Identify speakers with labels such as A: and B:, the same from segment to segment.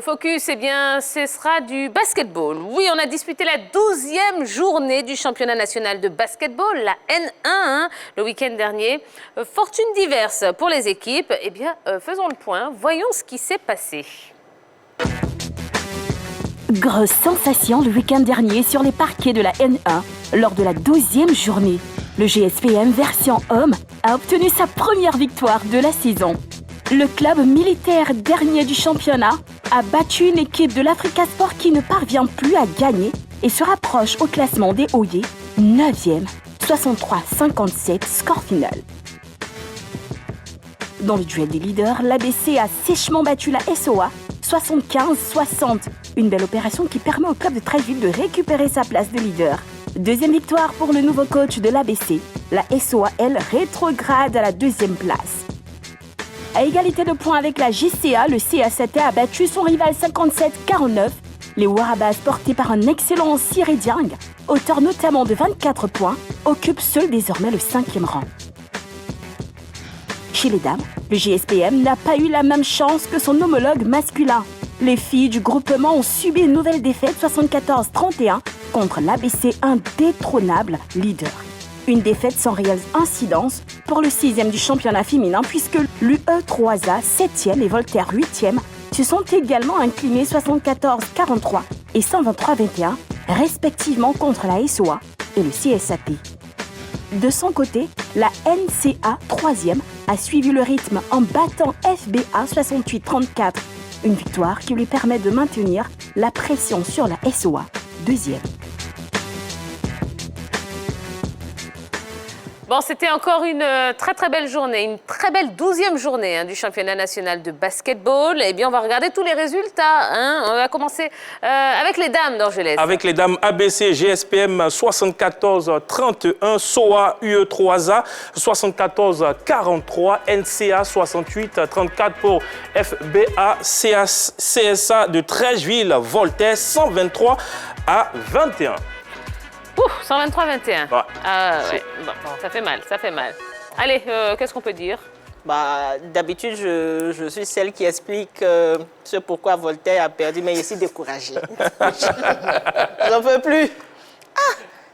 A: Le focus, eh bien, ce sera du basketball. Oui, on a disputé la 12e journée du championnat national de basketball, la N1, le week-end dernier. Fortune diverse pour les équipes. Eh bien, faisons le point. Voyons ce qui s'est passé.
B: Grosse sensation le week-end dernier sur les parquets de la N1 lors de la 12e journée. Le GSPM version homme a obtenu sa première victoire de la saison. Le club militaire dernier du championnat a battu une équipe de l'Africa Sport qui ne parvient plus à gagner et se rapproche au classement des Oyers, 9e, 63-57, score final. Dans le duel des leaders, l'ABC a sèchement battu la SOA, 75-60. Une belle opération qui permet au club de Treichville de récupérer sa place de leader. Deuxième victoire pour le nouveau coach de l'ABC. La SOA, elle, rétrograde à la 2e place. À égalité de points avec la JCA, le CA7 a battu son rival 57-49. Les Warabas, portés par un excellent Cyril Diang, auteur notamment de 24 points, occupent seuls désormais le 5e rang. Chez les dames, le GSPM n'a pas eu la même chance que son homologue masculin. Les filles du groupement ont subi une nouvelle défaite 74-31 contre l'ABC indétrônable leader. Une défaite sans réelle incidence pour le 6e du championnat féminin puisque l'UE3A 7e et Voltaire 8e se sont également inclinés 74-43 et 123-21 respectivement contre la SOA et le CSAP. De son côté, la NCA 3e a suivi le rythme en battant FBA 68-34, une victoire qui lui permet de maintenir la pression sur la SOA 2e.
A: Bon, c'était encore une très belle journée, une très belle 12e journée du championnat national de basketball. Eh bien, on va regarder tous les résultats. On va commencer avec les dames d'Orgelès. Avec les dames ABC, GSPM 74-31, SOA UE3A 74-43, NCA 68-34 pour FBA, CSA de Treichville, Voltaire 123-21. 123-21. Ouais. Ouais. Bon, ça fait mal, ça fait mal. Allez, qu'est-ce qu'on peut dire?
C: D'habitude, je suis celle qui explique ce pourquoi Voltaire a perdu, mais je suis découragée. J'en peux plus.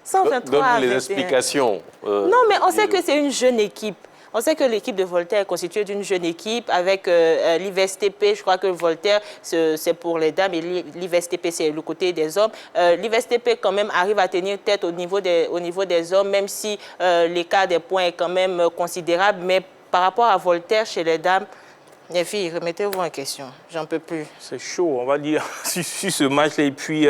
C: 123
D: Donne les explications.
C: Non, mais on sait que c'est une jeune équipe. On sait que l'équipe de Voltaire est constituée d'une jeune équipe avec l'IVSTP. Je crois que Voltaire, c'est pour les dames et l'IVSTP, c'est le côté des hommes. L'IVSTP, quand même, arrive à tenir tête au niveau des hommes, même si l'écart des points est quand même considérable. Mais par rapport à Voltaire, chez les dames, les filles, remettez-vous en question. J'en peux plus.
E: C'est chaud, on va dire, sur ce match-là. Et puis,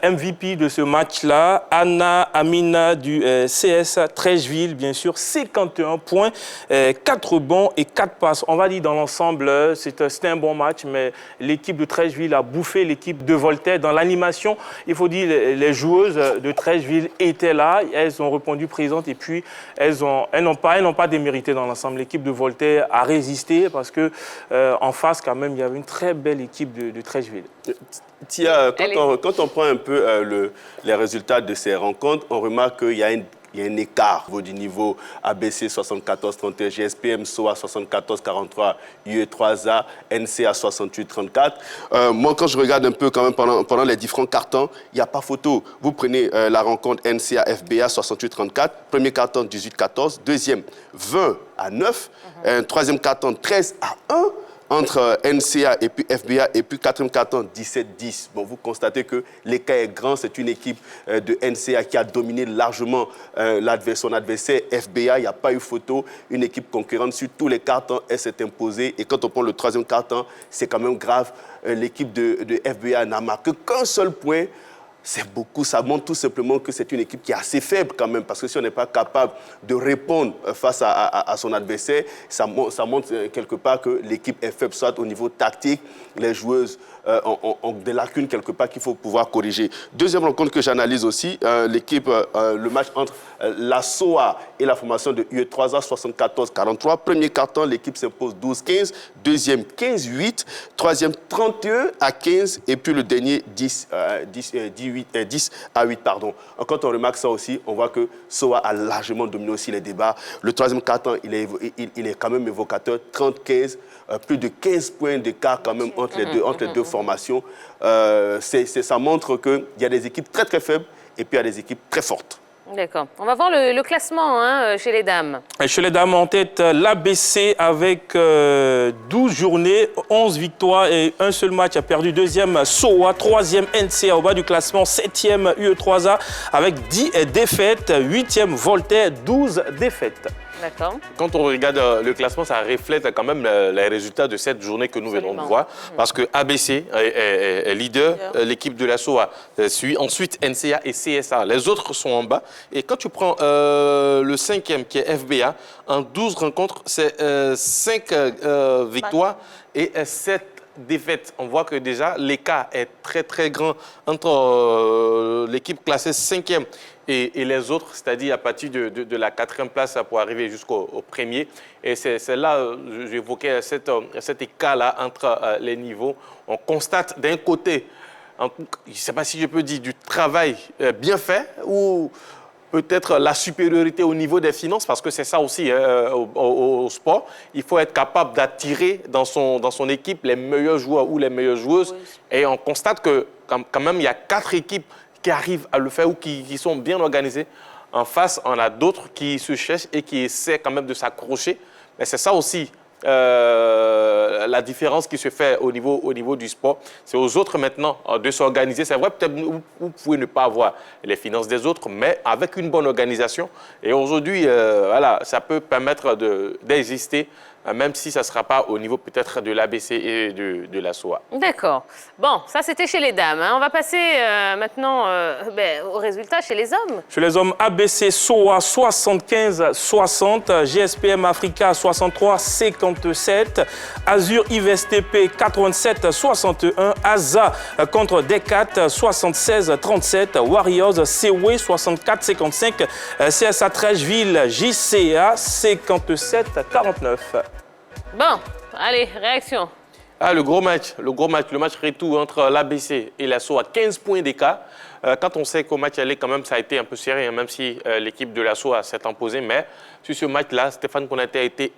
E: MVP de ce match-là, Anna Amina du CS Treichville, bien sûr, 51 points, 4 rebonds et 4 passes. On va dire dans l'ensemble, c'était un bon match, mais l'équipe de Treichville a bouffé l'équipe de Voltaire. Dans l'animation, il faut dire, les joueuses de Treichville étaient là, elles ont répondu présentes et puis elles n'ont pas démérité dans l'ensemble. L'équipe de Voltaire a résisté parce que en face, quand même, il y avait une très belle équipe de Treichville.
D: Tia, quand on prend un peu les résultats de ces rencontres, on remarque qu'il y a un écart au niveau ABC 74-31, GSPM SOA 74-43, UE3A, NCA 68-34. Moi, quand je regarde un peu quand même pendant les différents cartons, il n'y a pas photo. Vous prenez la rencontre NCA-FBA 68-34, premier carton 18-14, deuxième 20-9, troisième carton 13-1. Entre NCA et puis FBA et puis quatrième carton 17-10. Bon, vous constatez que l'écart est grand. C'est une équipe de NCA qui a dominé largement son adversaire. FBA, il n'y a pas eu photo. Une équipe concurrente sur tous les cartons, elle s'est imposée. Et quand on prend le troisième carton, c'est quand même grave. L'équipe de FBA n'a marqué qu'un seul point. C'est beaucoup, ça montre tout simplement que c'est une équipe qui est assez faible quand même, parce que si on n'est pas capable de répondre face à son adversaire, ça montre quelque part que l'équipe est faible, soit au niveau tactique, les joueuses ont des lacunes quelque part qu'il faut pouvoir corriger. Deuxième rencontre que j'analyse aussi, le match entre la SOA et la formation de UE3A 74-43. Premier carton, l'équipe s'impose 12-15. Deuxième, 15-8. Troisième, 31-15. Et puis le dernier, 10 à 8. Pardon. Quand on remarque ça aussi, on voit que SOA a largement dominé aussi les débats. Le troisième carton, il est quand même évocateur, 30-15. Plus de 15 points d'écart quand même entre les deux formations. Ça montre qu'il y a des équipes très très faibles et puis il y a des équipes très fortes.
A: D'accord. On va voir le classement chez les dames.
E: Chez les dames, en tête, l'ABC avec 12 journées, 11 victoires et un seul match a perdu. Deuxième, SOA. Troisième, NCA au bas du classement. Septième, UE3A avec 10 défaites. Huitième, Voltaire, 12 défaites.
A: D'accord.
F: Quand on regarde le classement, ça reflète quand même les résultats de cette journée que nous venons de voir. Parce que ABC est leader, l'équipe de la SOA suit. Ensuite, NCA et CSA. Les autres sont en bas. Et quand tu prends le cinquième, qui est FBA, en 12 rencontres, c'est 5 victoires et 7 défaites. On voit que déjà, l'écart est très, très grand entre l'équipe classée 5e et les autres, c'est-à-dire à partir de la 4e place pour arriver jusqu'au premier. Et c'est là, j'évoquais cet écart-là entre les niveaux. On constate d'un côté, je ne sais pas si je peux dire, du travail bien fait ou peut-être la supériorité au niveau des finances, parce que c'est ça aussi au sport. Il faut être capable d'attirer dans son équipe les meilleurs joueurs ou les meilleures joueuses. Oui. Et on constate que quand même, il y a 4 équipes qui arrivent à le faire ou qui sont bien organisées. En face, on a d'autres qui se cherchent et qui essaient quand même de s'accrocher. Mais c'est ça aussi la différence qui se fait au niveau du sport. C'est aux autres maintenant de s'organiser. C'est vrai, peut-être vous pouvez ne pas avoir les finances des autres, mais avec une bonne organisation. Et aujourd'hui, voilà, ça peut permettre d'exister, même si ça ne sera pas au niveau peut-être de l'ABC et de la SOA.
A: D'accord. Bon, ça c'était chez les dames. On va passer maintenant aux résultats chez les hommes.
E: Chez les hommes, ABC SOA 75-60, GSPM Africa 63-57, Azur IVSTP 87-61, AZA contre Decat 76-37, Warriors CW 64-55, CSA Trècheville JCA 57-49.
A: Bon, allez, réaction.
F: Le match retour entre l'ABC et la SOA, 15 points d'écart. Quand on sait qu'au match aller, quand même, ça a été un peu serré, même si l'équipe de la SOA s'est imposée. Mais sur ce match-là, Stéphane Konaté a été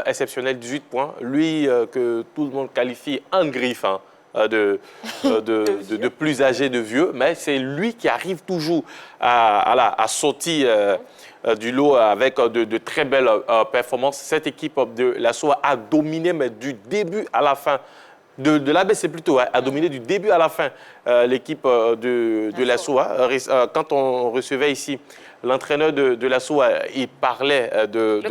F: exceptionnel, 18 points. Lui, que tout le monde qualifie en griffe, de plus âgé, de vieux. Mais c'est lui qui arrive toujours à sortir du lot avec de très belles performances. Cette équipe de la SOA a dominé, mais du début à la fin. De l'ABC plutôt, a dominé du début à la fin l'équipe de la SOA. Quand on recevait ici l'entraîneur de la SOA, il parlait de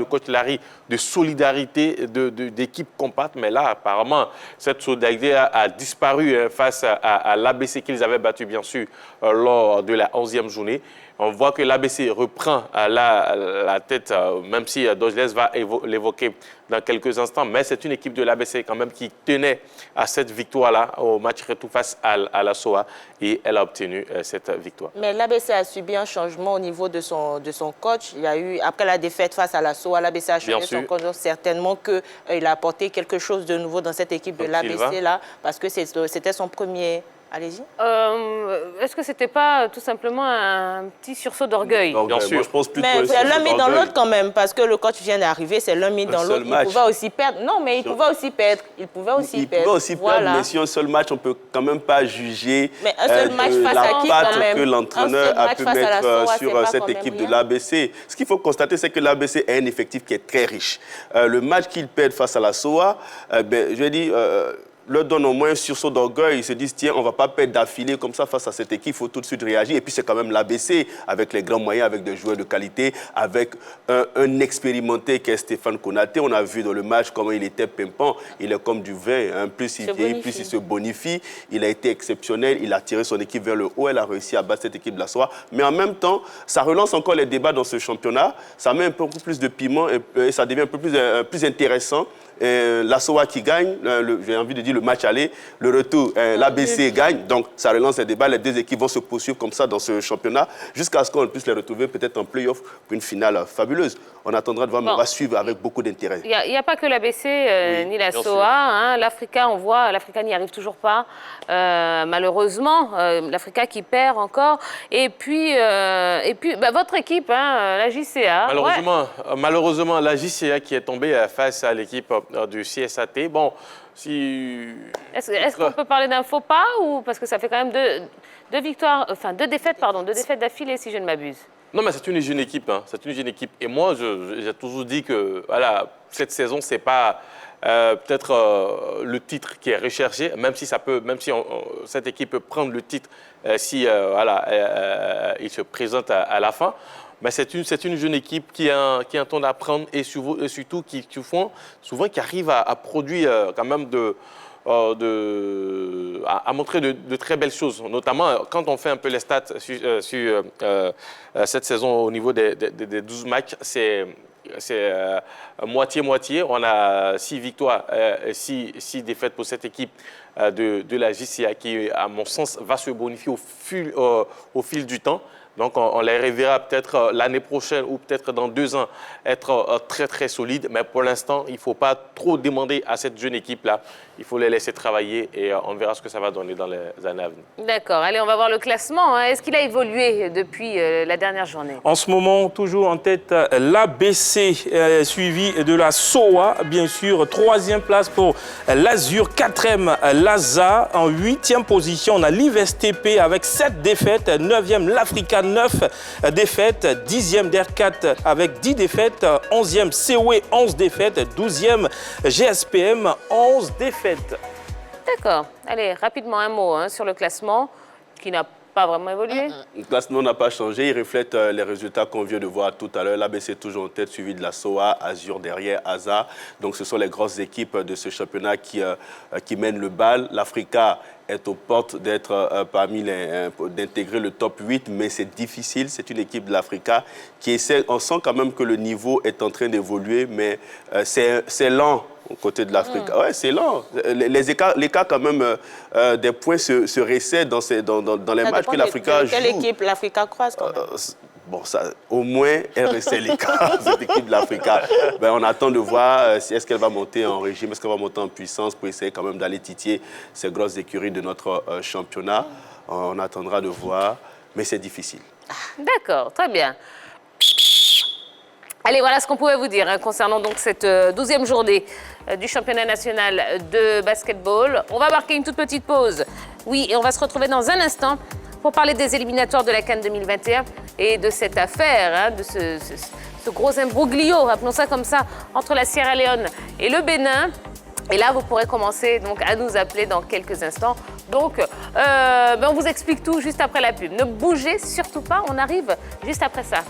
F: coach Larry, de solidarité, d'équipe compacte. Mais là, apparemment, cette solidarité a disparu face à l'ABC qu'ils avaient battu, bien sûr, lors de la 11e journée. On voit que l'ABC reprend la tête, même si Dojles va l'évoquer dans quelques instants. Mais c'est une équipe de l'ABC quand même qui tenait à cette victoire-là au match retour face à la SOA. Et elle a obtenu cette victoire.
C: Mais l'ABC a subi un changement au niveau de son coach. Il y a eu, après la défaite face à la SOA, l'ABC a changé son coach. Donc certainement qu'il a apporté quelque chose de nouveau dans cette équipe de l'ABC-là, parce que c'était son premier... Allez-y.
A: Est-ce que ce n'était pas tout simplement un petit sursaut d'orgueil?
F: Bien sûr.
D: Moi, je pense plutôt
C: mais c'est l'un mis dans l'autre quand même, parce que le coach vient d'arriver, c'est l'un mis dans l'autre. Il pouvait aussi perdre. Non, mais il pouvait aussi perdre. Il pouvait aussi perdre, mais
D: si un seul match, on ne peut quand même pas juger
C: l'impact
D: que l'entraîneur a pu mettre sur cette équipe de l'ABC. Ce qu'il faut constater, c'est que l'ABC a un effectif qui est très riche. Le match qu'ils perdent face à la SOA, je vais dire... leur donne au moins un sursaut d'orgueil. Ils se disent, tiens, on ne va pas perdre d'affilée comme ça face à cette équipe, il faut tout de suite réagir. Et puis, c'est quand même l'ABC, avec les grands moyens, avec des joueurs de qualité, avec un expérimenté qui est Stéphane Konaté. On a vu dans le match comment il était pimpant. Il est comme du vin. Plus il vieillit, plus il se bonifie. Il a été exceptionnel. Il a tiré son équipe vers le haut. Elle a réussi à battre cette équipe de la SOA. Mais en même temps, ça relance encore les débats dans ce championnat. Ça met un peu plus de piment et ça devient un peu plus intéressant. la SOA qui gagne, j'ai envie de dire le match aller, le retour, l'ABC gagne. Donc, ça relance les débats. Les deux équipes vont se poursuivre comme ça dans ce championnat jusqu'à ce qu'on puisse les retrouver peut-être en play-off pour une finale fabuleuse. On attendra de voir, mais on va suivre avec beaucoup d'intérêt.
A: Il n'y a pas que l'ABC ni la SOA. Hein. L'Africa, on voit, l'Africa n'y arrive toujours pas. Malheureusement, l'Africa qui perd encore. Et puis votre équipe, hein, la JCA.
F: Malheureusement, la JCA qui est tombée face à l'équipe du CSAT. Bon, si...
A: Est-ce qu'on peut parler d'un faux pas ou parce que ça fait quand même deux défaites d'affilée, si je ne m'abuse.
F: Non, mais c'est une jeune équipe. Hein. C'est une jeune équipe. Et moi, j'ai toujours dit que voilà, cette saison, c'est pas peut-être le titre qui est recherché, même si cette équipe peut prendre le titre si il se présente à la fin. Mais c'est une jeune équipe qui a un temps d'apprendre et surtout qui arrive à produire quand même à montrer de très belles choses. Notamment, quand on fait un peu les stats sur cette saison au niveau des 12 matchs, c'est moitié-moitié. On a 6 victoires et 6 défaites pour cette équipe de la JCA qui, à mon sens, va se bonifier au fil du temps. Donc, on les reverra peut-être l'année prochaine ou peut-être dans 2 ans être très, très solides. Mais pour l'instant, il ne faut pas trop demander à cette jeune équipe-là. Il faut les laisser travailler et on verra ce que ça va donner dans les années à venir.
A: D'accord. Allez, on va voir le classement. Est-ce qu'il a évolué depuis la dernière journée?
E: En ce moment, toujours en tête, l'ABC, suivi de la SOA, bien sûr. 3e place pour l'Azur, 4e l'ASA. En 8e position, on a l'IVSTP avec 7 défaites. 9e l'Africa, 9 défaites. 10e DER4 avec 10 défaites. 11e COE, 11 défaites. 12e GSPM, 11 défaites.
A: D'accord. Allez, rapidement un mot sur le classement qui n'a pas vraiment évolué.
D: Le classement n'a pas changé. Il reflète les résultats qu'on vient de voir tout à l'heure. L'ABC toujours en tête, suivi de la SOA, Azur derrière, ASA. Donc ce sont les grosses équipes de ce championnat qui mènent le bal. L'Africa est aux portes d'être d'intégrer le top 8, mais c'est difficile. C'est une équipe de l'Africa qui essaie. On sent quand même que le niveau est en train d'évoluer, mais c'est lent. Au côté de l'Afrique. Ouais, c'est lent. L'écart quand même des points se resserre dans les matchs que l'Africa joue.
C: Quelle équipe l'Africa croise quand même
D: au moins, elle resserre l'écart, cette équipe de l'Africa. On attend de voir si est-ce qu'elle va monter en régime, est-ce qu'elle va monter en puissance pour essayer quand même d'aller titiller ces grosses écuries de notre championnat. On attendra de voir, mais c'est difficile.
A: D'accord, très bien. Allez, voilà ce qu'on pouvait vous dire concernant donc cette 12e journée du championnat national de basketball. On va marquer une toute petite pause. Oui, et on va se retrouver dans un instant pour parler des éliminatoires de la CAN 2021 et de cette affaire, de ce gros imbroglio, appelons ça comme ça, entre la Sierra Leone et le Bénin. Et là, vous pourrez commencer donc, à nous appeler dans quelques instants. Donc, on vous explique tout juste après la pub. Ne bougez surtout pas, on arrive juste après ça.